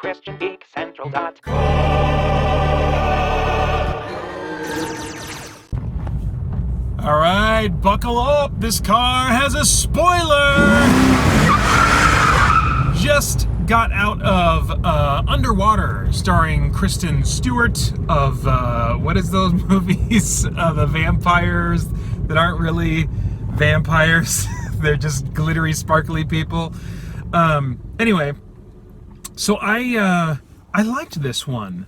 All right, buckle up. This car has a spoiler. Just got out of Underwater, starring Kristen Stewart of, what is those movies? The vampires that aren't really vampires. They're just glittery, sparkly people. Anyway, so I liked this one.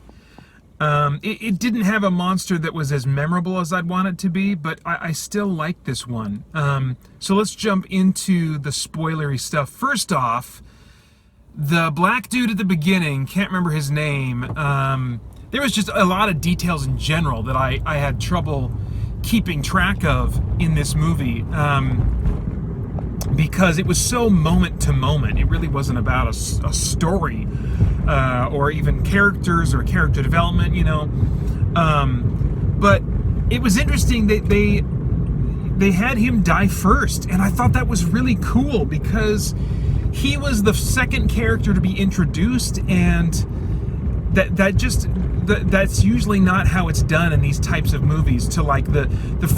It didn't have a monster that was as memorable as I'd want it to be, but I still like this one. So let's jump into the spoilery stuff. First off, the black dude at the beginning, can't remember his name, there was just a lot of details in general that I had trouble keeping track of in this movie, because it was so moment to moment. It really wasn't about a story, or even characters or character development, you know. But it was interesting that they had him die first, and I thought that was really cool because he was the second character to be introduced, and that's usually not how it's done in these types of movies. To like the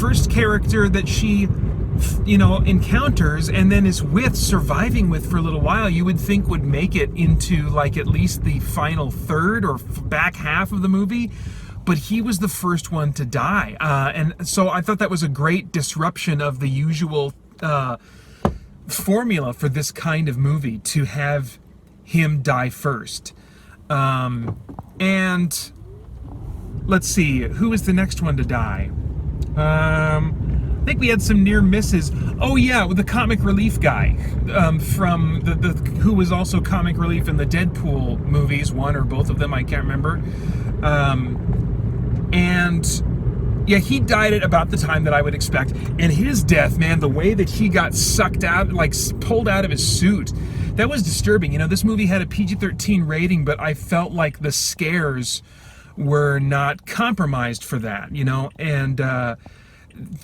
first character that she, you know, encounters and then is surviving with for a little while, you would think would make it into like at least the final third or back half of the movie, but he was the first one to die, and so I thought that was a great disruption of the usual formula for this kind of movie, to have him die first. And let's see, who was the next one to die? I think we had some near misses. Oh yeah, with the comic relief guy, from the who was also comic relief in the Deadpool movies, one or both of them, I can't remember. And yeah, he died at about the time that I would expect. And his death, man, the way that he got sucked out, like pulled out of his suit, that was disturbing. You know, this movie had a PG-13 rating, but I felt like the scares were not compromised for that, you know, and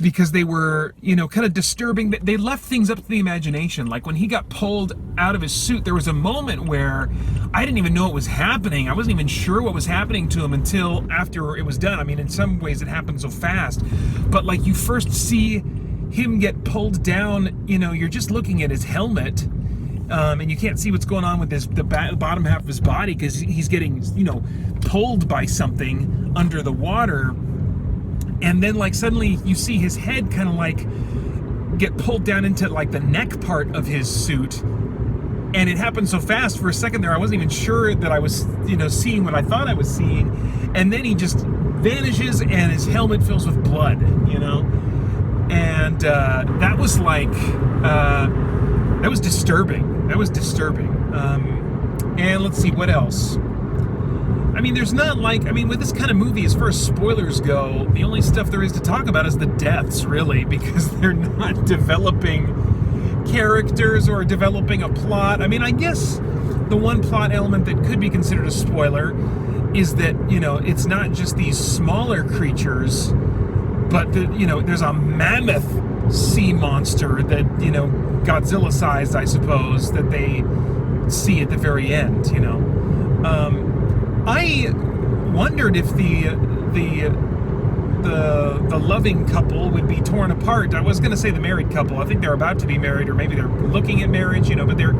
because they were, you know, kind of disturbing. They left things up to the imagination. Like when he got pulled out of his suit, there was a moment where I didn't even know what was happening. I wasn't even sure what was happening to him until after it was done. I mean, in some ways it happened so fast, but like you first see him get pulled down, you know, you're just looking at his helmet, and you can't see what's going on with the bottom half of his body because he's getting, you know, pulled by something under the water. And then like suddenly you see his head kind of like get pulled down into like the neck part of his suit. And it happened so fast. For a second there, I wasn't even sure that I was, you know, seeing what I thought I was seeing. And then he just vanishes and his helmet fills with blood, you know? And that was like, that was disturbing. That was disturbing. And let's see, what else? I mean, there's not like, I mean, with this kind of movie, as far as spoilers go, the only stuff there is to talk about is the deaths, really, because they're not developing characters or developing a plot. I mean, I guess the one plot element that could be considered a spoiler is that, you know, it's not just these smaller creatures, but, you know, there's a mammoth sea monster that, you know, Godzilla-sized, I suppose, that they see at the very end, you know. I wondered if the loving couple would be torn apart. I was going to say the married couple. I think they're about to be married, or maybe they're looking at marriage, you know, but they're,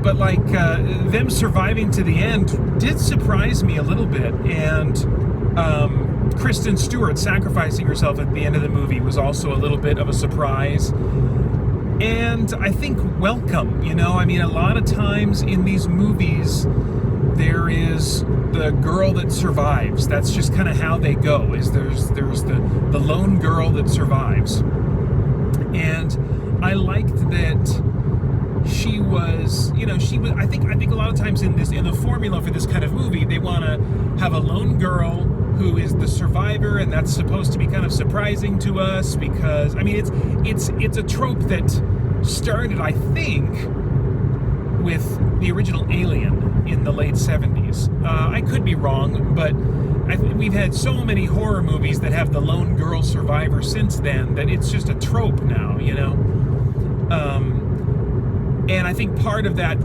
but like, them surviving to the end did surprise me a little bit. And, Kristen Stewart sacrificing herself at the end of the movie was also a little bit of a surprise. And I think welcome, you know, I mean, a lot of times in these movies, there is the girl that survives. That's just kind of how they go, is there's the lone girl that survives. And I liked that she was, you know, I think a lot of times in the formula for this kind of movie, they want to have a lone girl who is the survivor, and that's supposed to be kind of surprising to us because, I mean, it's a trope that started, I think, with the original Alien in the late 70s. I could be wrong, but we've had so many horror movies that have the lone girl survivor since then that it's just a trope now, you know? And I think part of that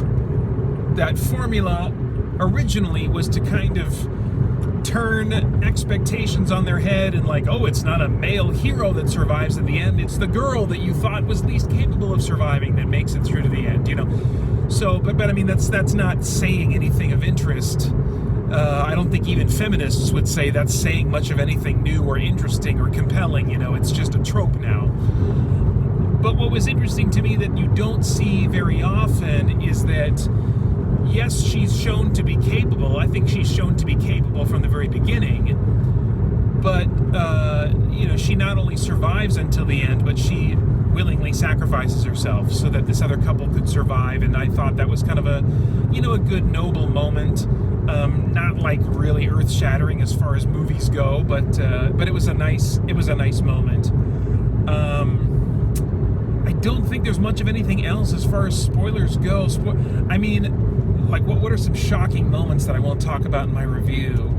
that formula originally was to kind of turn expectations on their head and like, oh, it's not a male hero that survives at the end, it's the girl that you thought was least capable of surviving that makes it through to the end, you know. So, but I mean, that's not saying anything of interest. I don't think even feminists would say that's saying much of anything new or interesting or compelling, you know. It's just a trope now. But what was interesting to me that you don't see very often is that, yes, she's shown to be capable. I think she's shown to be capable from the very beginning. But, you know, she not only survives until the end, but she willingly sacrifices herself so that this other couple could survive. And I thought that was kind of a, you know, a good, noble moment. Not like really earth-shattering as far as movies go, but it was a nice moment. I don't think there's much of anything else as far as spoilers go. I mean, like, what are some shocking moments that I won't talk about in my review?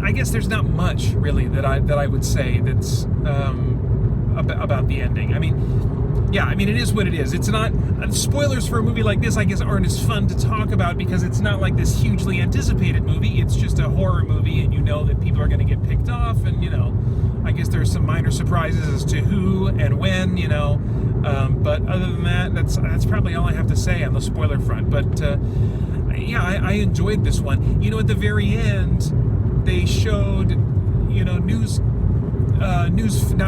I guess there's not much really that I would say that's about the ending. I mean, yeah, I mean, it is what it is. It's not spoilers for a movie like this, I guess, aren't as fun to talk about because it's not like this hugely anticipated movie. It's just a horror movie, and you know that people are going to get picked off, and you know, I guess there's some minor surprises as to who and when, you know. But other than that, that's probably all I have to say on the spoiler front. But yeah, I enjoyed this one. You know, at the very end, they showed, you know, not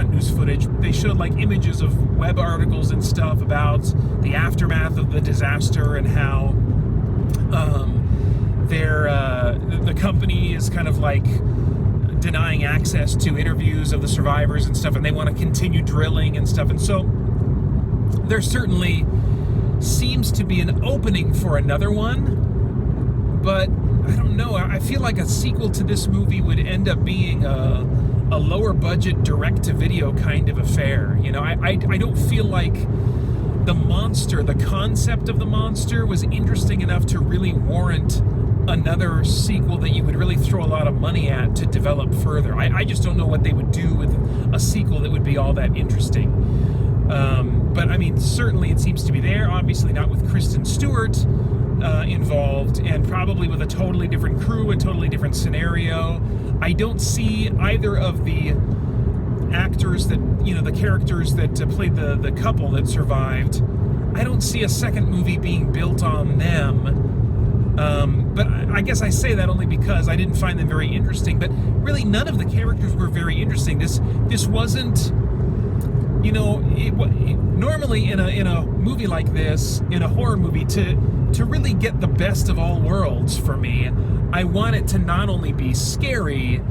news footage. They showed like images of web articles and stuff about the aftermath of the disaster and how the company is kind of like denying access to interviews of the survivors and stuff, and they want to continue drilling and stuff. And so there certainly seems to be an opening for another one, but I don't know. I feel like a sequel to this movie would end up being a lower budget direct-to-video kind of affair. You know, I don't feel like the monster, the concept of the monster was interesting enough to really warrant another sequel that you would really throw a lot of money at to develop further. I just don't know what they would do with a sequel that would be all that interesting. But I mean, certainly it seems to be there, obviously not with Kristen Stewart involved, and probably with a totally different crew, a totally different scenario. I don't see either of the actors that, you know, the characters that played the couple that survived. I don't see a second movie being built on them. But I guess I say that only because I didn't find them very interesting. But really, none of the characters were very interesting. This wasn't, you know, normally in a movie like this, in a horror movie, to really get the best of all worlds for me, I want it to not only be scary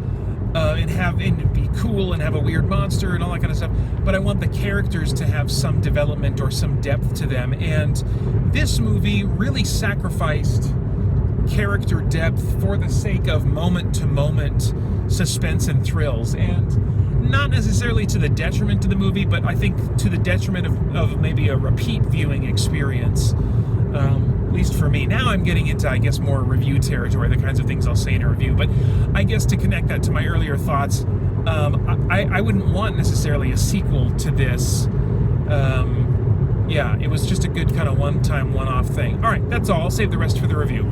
and be cool and have a weird monster and all that kind of stuff, but I want the characters to have some development or some depth to them. And this movie really sacrificed character depth for the sake of moment-to-moment suspense and thrills, and not necessarily to the detriment of the movie, but I think to the detriment of maybe a repeat viewing experience, at least for me. Now I'm getting into, I guess, more review territory, the kinds of things I'll say in a review, but I guess to connect that to my earlier thoughts, I wouldn't want necessarily a sequel to this. Yeah, it was just a good kind of one-time, one-off thing. All right, that's all. I'll save the rest for the review.